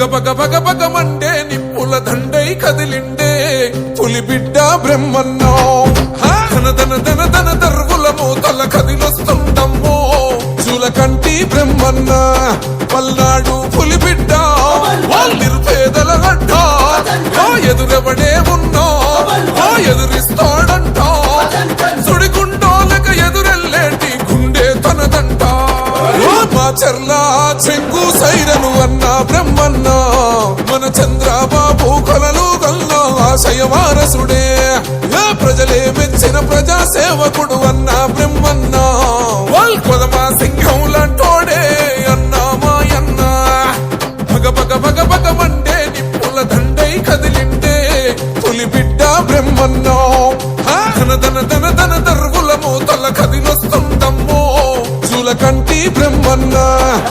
భగభగమండే నిప్పుల దండై కదిలిండే పులిబిడ్డ బ్రహ్మన్నో ధన దర్వుల మూతల కదిలొస్తుందమ్మో చూలకంటి బ్రహ్మన్న పల్నాడు పులిబిడ్డ నిరుపేదల గడ్డ ఎదురెవడే ఉన్నా ఎదురిస్తాడంట సుడిగుండోలక ఎదురెల్లేటి గుండె తనదంట మా చర్లా చెంగు సైరను అన్న బ్రహ్మన్న మన చంద్రబాబు కొలలు గల్లా ఆశయ వారసుడే ప్రజలే మెచ్చిన ప్రజా సేవకుడు అన్న బ్రహ్మన్న కొదమా సింహం లాంటోడే అన్నా మాయన్న భగమండే నిప్పుల దండై కదిలిండే పులిబిడ్డ బ్రహ్మన్నో ధన దర్వుల మూతల కదిలొస్తుందమ్మో చూలకంటి బ్రహ్మన్న